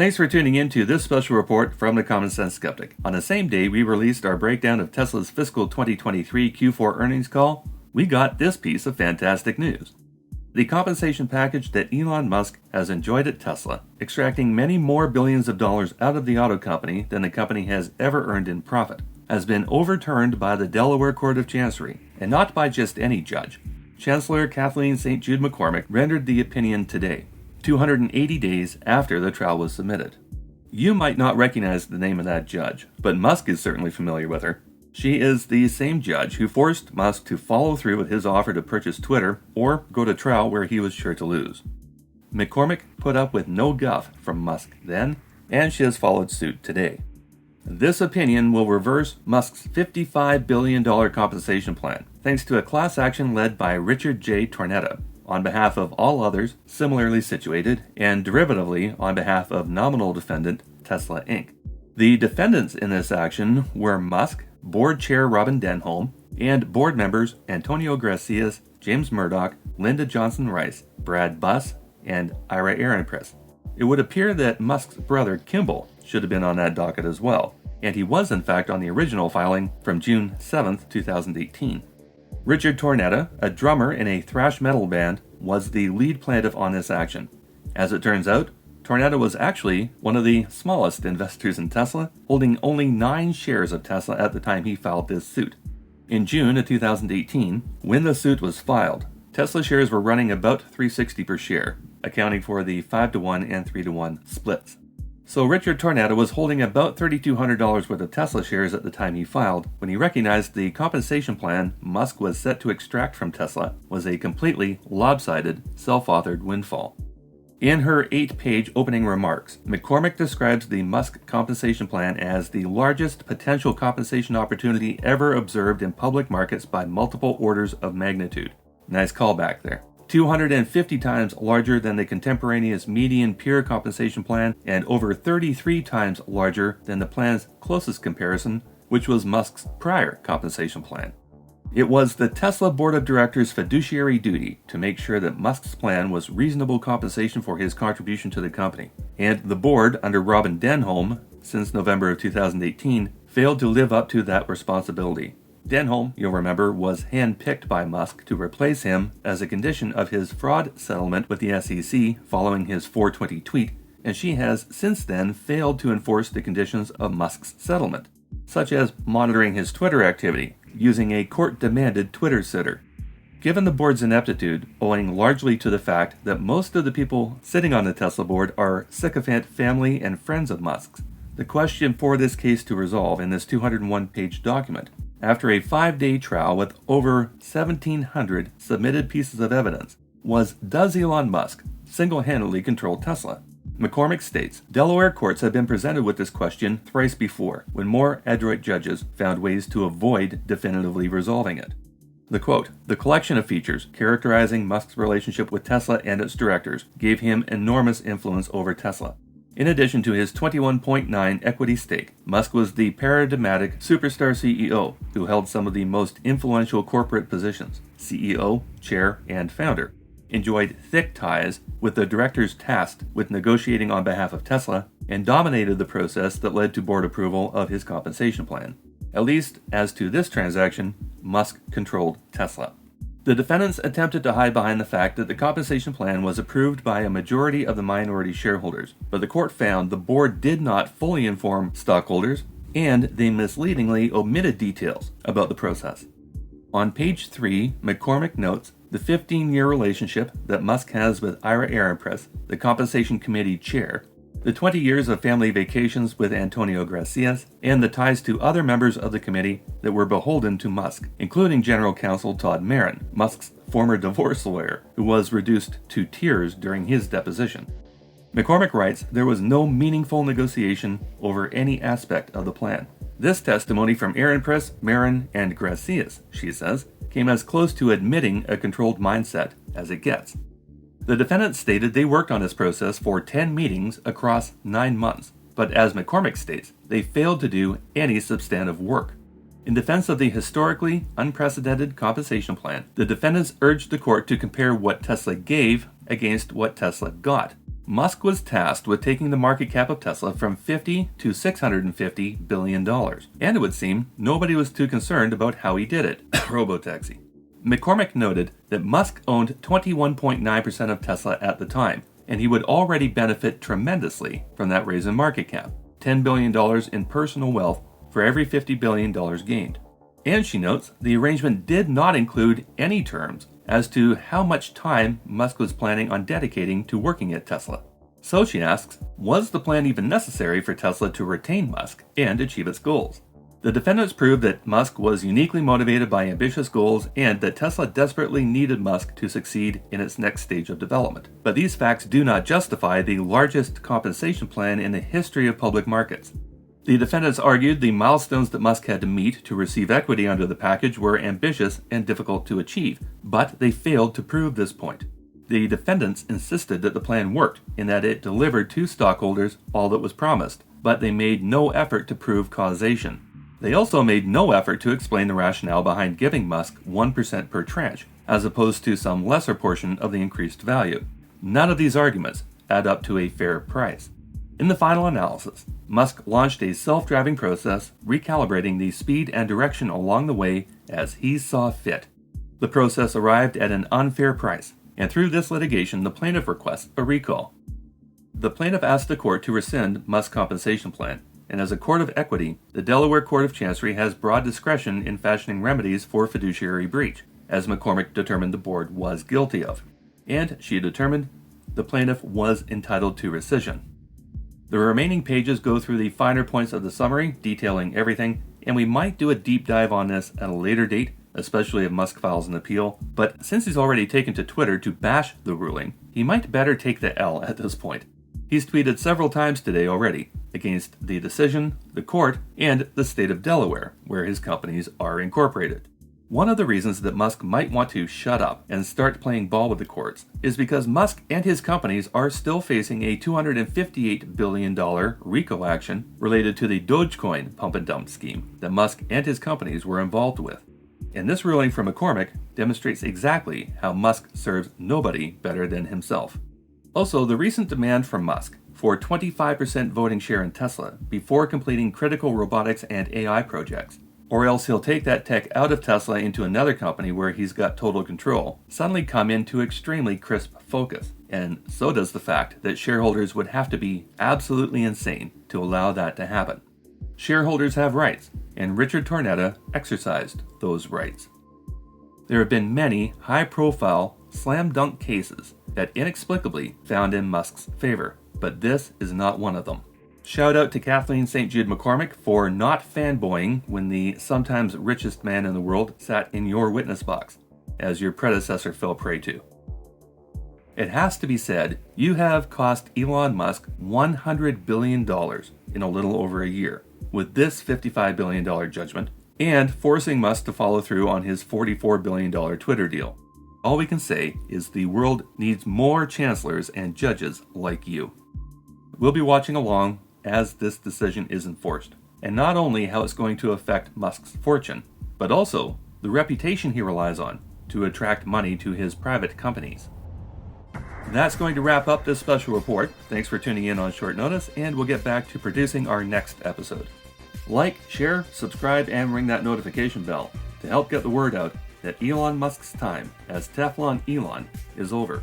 Thanks for tuning in to this special report from the Common Sense Skeptic. On the same day we released our breakdown of Tesla's fiscal 2023 Q4 earnings call, we got this piece of fantastic news. The compensation package that Elon Musk has enjoyed at Tesla, extracting many more billions of dollars out of the auto company than the company has ever earned in profit, has been overturned by the Delaware Court of Chancery, and not by just any judge. Chancellor Kathleen St. Jude McCormick rendered the opinion today, 280 days after the trial was submitted. You might not recognize the name of that judge, but Musk is certainly familiar with her. She is the same judge who forced Musk to follow through with his offer to purchase Twitter or go to trial where he was sure to lose. McCormick put up with no guff from Musk then, and she has followed suit today. This opinion will reverse Musk's $55 billion compensation plan, thanks to a class action led by Richard J. Tornetta, on behalf of all others similarly situated, and derivatively on behalf of nominal defendant Tesla Inc. The defendants in this action were Musk, board chair Robin Denholm, and board members Antonio Gracias, James Murdoch, Linda Johnson Rice, Brad Buss, and Ira Ehrenpreis. It would appear that Musk's brother Kimball should have been on that docket as well, and he was in fact on the original filing from June 7, 2018. Richard Tornetta, a drummer in a thrash metal band, was the lead plaintiff on this action. As it turns out, Tornetta was actually one of the smallest investors in Tesla, holding only 9 shares of Tesla at the time he filed this suit. In June of 2018, when the suit was filed, Tesla shares were running about $3.60 per share, accounting for the 5-to-1 and 3-to-1 splits. So Richard Tornetta was holding about $3,200 worth of Tesla shares at the time he filed, when he recognized the compensation plan Musk was set to extract from Tesla was a completely lopsided, self-authored windfall. In her 8-page opening remarks, McCormick describes the Musk compensation plan as the largest potential compensation opportunity ever observed in public markets by multiple orders of magnitude. Nice callback there. 250 times larger than the contemporaneous median peer compensation plan, and over 33 times larger than the plan's closest comparison, which was Musk's prior compensation plan. It was the Tesla board of directors' fiduciary duty to make sure that Musk's plan was reasonable compensation for his contribution to the company, and the board, under Robin Denholm, since November of 2018, failed to live up to that responsibility. Denholm, you'll remember, was handpicked by Musk to replace him as a condition of his fraud settlement with the SEC following his 420 tweet, and she has since then failed to enforce the conditions of Musk's settlement, such as monitoring his Twitter activity, using a court-demanded Twitter sitter. Given the board's ineptitude, owing largely to the fact that most of the people sitting on the Tesla board are sycophant family and friends of Musk's, the question for this case to resolve in this 201-page document, after a 5-day trial with over 1,700 submitted pieces of evidence, was, does Elon Musk single-handedly control Tesla? McCormick states, Delaware courts have been presented with this question thrice before, when more adroit judges found ways to avoid definitively resolving it. The quote, the collection of features characterizing Musk's relationship with Tesla and its directors gave him enormous influence over Tesla. In addition to his 21.9 equity stake, Musk was the paradigmatic superstar CEO who held some of the most influential corporate positions, CEO, chair, and founder, enjoyed thick ties with the directors tasked with negotiating on behalf of Tesla, and dominated the process that led to board approval of his compensation plan. At least, as to this transaction, Musk controlled Tesla. The defendants attempted to hide behind the fact that the compensation plan was approved by a majority of the minority shareholders, but the court found the board did not fully inform stockholders, and they misleadingly omitted details about the process. On page 3, McCormick notes the 15-year relationship that Musk has with Ira Ehrenpreis, the compensation committee chair, the 20 years of family vacations with Antonio Gracias, and the ties to other members of the committee that were beholden to Musk, including General Counsel Todd Marin, Musk's former divorce lawyer, who was reduced to tears during his deposition. McCormick writes there was no meaningful negotiation over any aspect of the plan. This testimony from Ehrenpreis, Marin, and Gracias, she says, came as close to admitting a controlled mindset as it gets. The defendants stated they worked on this process for 10 meetings across 9 months, but as McCormick states, they failed to do any substantive work. In defense of the historically unprecedented compensation plan, the defendants urged the court to compare what Tesla gave against what Tesla got. Musk was tasked with taking the market cap of Tesla from $50 to $650 billion. And it would seem nobody was too concerned about how he did it. Robotaxi. McCormick noted that Musk owned 21.9% of Tesla at the time, and he would already benefit tremendously from that raise in market cap, $10 billion in personal wealth for every $50 billion gained. And she notes the arrangement did not include any terms as to how much time Musk was planning on dedicating to working at Tesla. So she asks, was the plan even necessary for Tesla to retain Musk and achieve its goals? The defendants proved that Musk was uniquely motivated by ambitious goals and that Tesla desperately needed Musk to succeed in its next stage of development. But these facts do not justify the largest compensation plan in the history of public markets. The defendants argued the milestones that Musk had to meet to receive equity under the package were ambitious and difficult to achieve, but they failed to prove this point. The defendants insisted that the plan worked in that it delivered to stockholders all that was promised, but they made no effort to prove causation. They also made no effort to explain the rationale behind giving Musk 1% per tranche, as opposed to some lesser portion of the increased value. None of these arguments add up to a fair price. In the final analysis, Musk launched a self-driving process, recalibrating the speed and direction along the way as he saw fit. The process arrived at an unfair price, and through this litigation, the plaintiff requests a recall. The plaintiff asked the court to rescind Musk's compensation plan, and as a court of equity, the Delaware Court of Chancery has broad discretion in fashioning remedies for fiduciary breach, as McCormick determined the board was guilty of. And she determined the plaintiff was entitled to rescission. The remaining pages go through the finer points of the summary, detailing everything, and we might do a deep dive on this at a later date, especially if Musk files an appeal, but since he's already taken to Twitter to bash the ruling, he might better take the L at this point. He's tweeted several times today already against the decision, the court, and the state of Delaware, where his companies are incorporated. One of the reasons that Musk might want to shut up and start playing ball with the courts is because Musk and his companies are still facing a $258 billion RICO action related to the Dogecoin pump and dump scheme that Musk and his companies were involved with. And this ruling from McCormick demonstrates exactly how Musk serves nobody better than himself. Also, the recent demand from Musk for 25% voting share in Tesla before completing critical robotics and AI projects, or else he'll take that tech out of Tesla into another company where he's got total control, suddenly come into extremely crisp focus. And so does the fact that shareholders would have to be absolutely insane to allow that to happen. Shareholders have rights, and Richard Tornetta exercised those rights. There have been many high-profile, slam-dunk cases that inexplicably found in Musk's favor, but this is not one of them. Shout out to Kathleen St. Jude McCormick for not fanboying when the sometimes richest man in the world sat in your witness box, as your predecessor fell prey to. It has to be said, you have cost Elon Musk $100 billion in a little over a year, with this $55 billion judgment, and forcing Musk to follow through on his $44 billion Twitter deal. All we can say is the world needs more chancellors and judges like you. We'll be watching along as this decision is enforced, and not only how it's going to affect Musk's fortune, but also the reputation he relies on to attract money to his private companies. That's going to wrap up this special report. Thanks for tuning in on short notice, and we'll get back to producing our next episode. Like, share, subscribe, and ring that notification bell to help get the word out that Elon Musk's time as Teflon Elon is over.